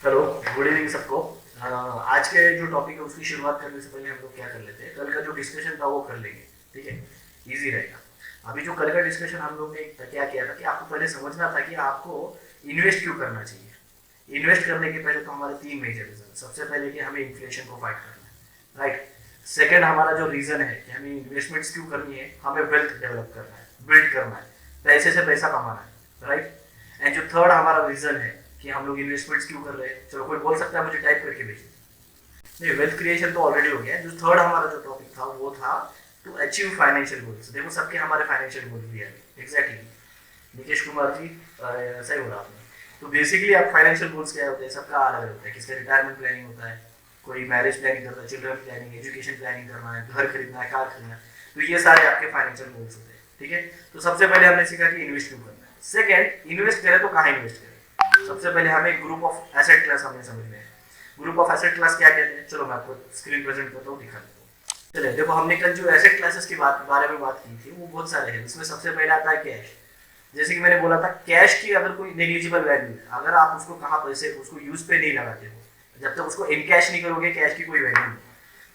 Hello, good evening सबको। आज के जो टॉपिक है उसकी शुरुआत करने से पहले हम लोग क्या कर लेते हैं, कल का जो डिस्कशन था वो कर लेंगे। ठीक है, इजी रहेगा। अभी जो कल का डिस्कशन हम लोग ने क्या किया था कि आपको पहले समझना था कि आपको इन्वेस्ट क्यों करना चाहिए। इन्वेस्ट करने के पहले तो हमारे तीन मेजर रीजन। सबसे पहले कि हमें इन्फ्लेशन को फाइट करना है, राइट। सेकेंड हमारा जो रीजन है कि हमें इन्वेस्टमेंट्स क्यों करनी है, हमें वेल्थ डेवलप करना है, बिल्ड करना है, पैसे से पैसा कमाना है, राइट। एंड जो थर्ड हमारा रीजन है कि हम लोग इन्वेस्टमेंट्स क्यों कर रहे हैं, चलो कोई बोल सकता है, मुझे टाइप करके भेजिए। नहीं, वेल्थ क्रिएशन तो ऑलरेडी हो गया। जो थर्ड हमारा जो टॉपिक था वो था टू अचीव फाइनेंशियल गोल्स। देखो सबके हमारे फाइनेंशियल गोल्स भी है, एग्जैक्टली। निकेश कुमार जी, सही बोला आपने। तो बेसिकली आप फाइनेंशियल गोल्स क्या होते हैं, सबका अलग अलग होता है। किसका रिटायरमेंट प्लानिंग होता है, कोई मैरिज प्लानिंग करता है, चिल्ड्रन प्लानिंग, एजुकेशन प्लानिंग करना है, घर खरीदना है, कार खरीदना है। तो ये सारे आपके फाइनेंशियल गोल्स होते हैं। ठीक है, तो सबसे पहले हमने सीखा कि इन्वेस्ट क्यों करना है। सेकेंड, इन्वेस्ट करें तो कहाँ इन्वेस्ट करें। सबसे पहले हमें ग्रुप ऑफ एसेट क्लास हमें समझने हैं। ग्रुप ऑफ एसेट क्लास क्या कहते हैं, चलो मैं आपको स्क्रीन प्रेजेंट करता हूँ, दिखा देता हूँ। चलिए देखो, हमने कल जो एसेट क्लासेस की बारे में बात की थी वो बहुत सारे हैं। इसमें सबसे पहले आता है कैश। जैसे कि मैंने बोला था, कैश की अगर कोई नेग्लिजिबल वैल्यू है, अगर आप उसको कहाँ पैसे उसको यूज पे नहीं लगाते हो, जब तक उसको इन कैश नहीं करोगे, कैश की कोई वैल्यू नहीं।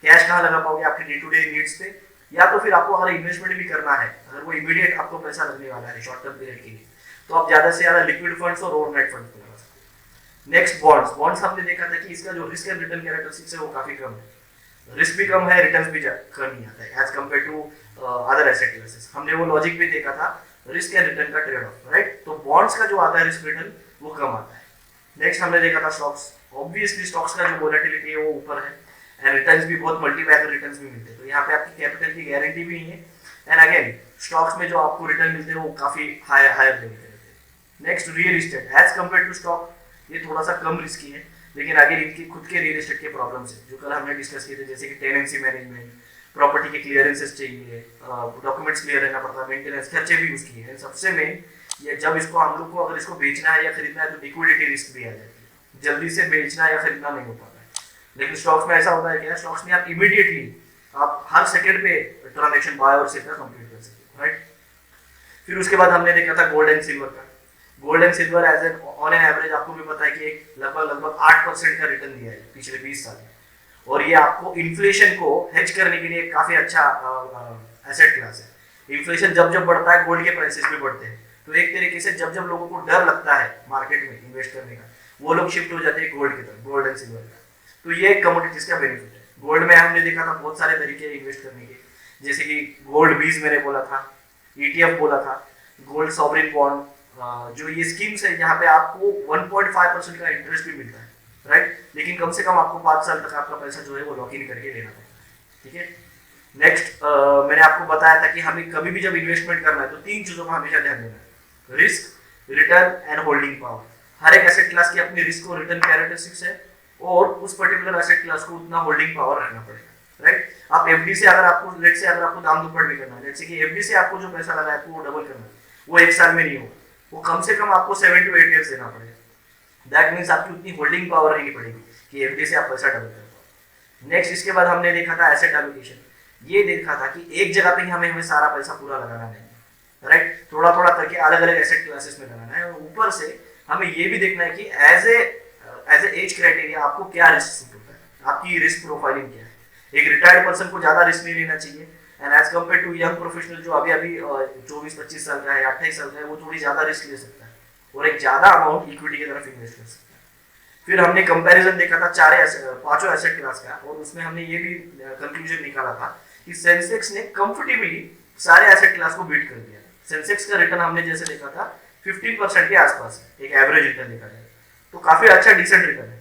कैश कहाँ लगा पाओगे, आपके डे टू डे नीड्स पे, या तो फिर आपको अगर इन्वेस्टमेंट भी करना है, अगर वो इमीडिएट आपको पैसा लगने वाला है शॉर्ट टर्म पीरियड के लिए, तो आप ज्यादा से ज्यादा लिक्विड फंड्स और ओवरनाइट फंड्स पे लगा सकते हो। Next, bonds. बॉन्ड्स हमने देखा था कि इसका जो रिस्क एंड रिटर्न कैरेक्टरिस्टिक्स है वो काफी कम है। रिस्क भी कम है, रिटर्न भी कम नहीं आता है as compared to other asset classes. हमने वो लॉजिक भी देखा था, रिस्क एंड रिटर्न का ट्रेड ऑफ, राइट। तो बॉन्ड्स का जो आता है रिस्क रिटर्न वो कम आता है। नेक्स्ट हमने देखा था स्टॉक्स। ऑब्वियसली स्टॉक्स का जो वोलेटिलिटी है वो ऊपर है, एंड रिटर्न्स भी बहुत मल्टीबैगर रिटर्न्स भी मिलते हैं। तो यहाँ पे आपकी कैपिटल की गारंटी भी नहीं है, एंड अगेन स्टॉक्स में जो आपको रिटर्न मिलते हैं वो काफी हायर लेवल के रहते हैं। Next, real estate. As compared to stock ये थोड़ा सा कम रिस्की है, लेकिन आगे इनकी खुद के रियल एस्टेट के प्रॉब्लम्स है जो कल हमने डिस्कस किए थे, जैसे कि टेनेंसी मैनेजमेंट, प्रॉपर्टी के क्लियरेंसेस चाहिए, डॉक्यूमेंट्स क्लियर रहना पड़ता है, मेंटेनेंस खर्चे भी उसकी है। सबसे मेन ये, जब इसको हम लोग को अगर इसको बेचना है या खरीदना है तो लिक्विडिटी रिस्क भी आ जाती है, जल्दी से बेचना या खरीदना नहीं हो पाता है। लेकिन स्टॉक्स में ऐसा होता है, क्या स्टॉक्स में आप इमीडिएटली आप हर सेकंड पे ट्रांजैक्शन बाय और सेल का कंप्लीट कर सकते हो, राइट। फिर उसके बाद हमने देखा था गोल्ड एंड सिल्वर का। Gold and silver as an on an average आपको भी पता है कि एक लगभग 8% का रिटर्न दिया है पिछले 20 साल में, और ये आपको इन्फ्लेशन को हेज करने के लिए काफी अच्छा एसेट क्लास है। इन्फ्लेशन जब जब बढ़ता है गोल्ड के प्राइसेस भी बढ़ते हैं, तो एक तरीके से जब जब लोगों को डर लगता है मार्केट में इन्वेस्ट करने का, वो लोग शिफ्ट हो जाते हैं गोल्ड की तरफ, गोल्ड एंड सिल्वर का। तो ये कमोडिटीज का बेनिफिट है। गोल्ड में हमने देखा था बहुत सारे तरीके इन्वेस्ट करने के, जैसे कि गोल्ड बीज मैंने बोला था, ईटीएफ बोला था, गोल्ड सॉवरिन बॉन्ड, जो ये स्कीम्स है यहाँ पे आपको 1.5% का इंटरेस्ट भी मिलता है, राइट। लेकिन कम से कम आपको 5 साल तक आपका पैसा जो है वो लॉक इन करके लेना पड़ता है। ठीक है। नेक्स्ट, मैंने आपको बताया था कि हमें कभी भी जब इन्वेस्टमेंट करना है तो 3 चीजों का हमेशा ध्यान देना है, risk, return and holding power. हर एक एसेट क्लास की अपनी रिस्क और रिटर्न कैरेक्टरिस्टिक्स है, और उस पर्टिकुलर एसेट क्लास को उतना होल्डिंग पावर रखना पड़ेगा, राइट। आप एफडी से अगर आपको लेट से अगर आपको दाम दुप्पट भी करना है, लेट से कि एफडी से आपको जो पैसा लगा है आपको वो डबल करना है, वो 1 साल में नहीं होगा, वो कम से कम आपको 7 to 8 ईयर्स देना पड़ेगा। दैट मीन्स आपकी उतनी होल्डिंग पावर नहीं पड़ेगी कि एफडी से आप पैसा डबल कर पाओ। नेक्स्ट, इसके बाद हमने देखा था एसेट एलोकेशन। ये देखा था कि एक जगह पे ही हमें सारा पैसा पूरा लगाना नहीं है, राइट। थोड़ा थोड़ा करके अलग अलग एसेट क्लासेस में लगाना है, और ऊपर से हमें ये भी देखना है कि एज ए एज क्राइटेरिया आपको क्या रिस्क सूट होता है, आपकी रिस्क प्रोफाइलिंग क्या है। एक रिटायर्ड पर्सन को ज्यादा रिस्क नहीं लेना चाहिए, and as compared to young professional जो अभी 24-25 साल का है, 28 साल का है, वो थोड़ी ज्यादा रिस्क ले सकता है और एक ज्यादा अमाउंट इक्विटी की तरफ इन्वेस्ट कर सकता है। फिर हमने कंपैरिजन देखा था पांचों एसेट क्लास का, और उसमें हमने ये भी कंक्लूजन निकाला था कि सेंसेक्स ने कंफर्टेबली सारे एसेट क्लास को बीट कर दिया। सेंसेक्स का रिटर्न हमने जैसे देखा था 15% के आसपास है, एक एवरेज रिटर्न देखा जाए तो काफी अच्छा डिसेंट रिटर्न है।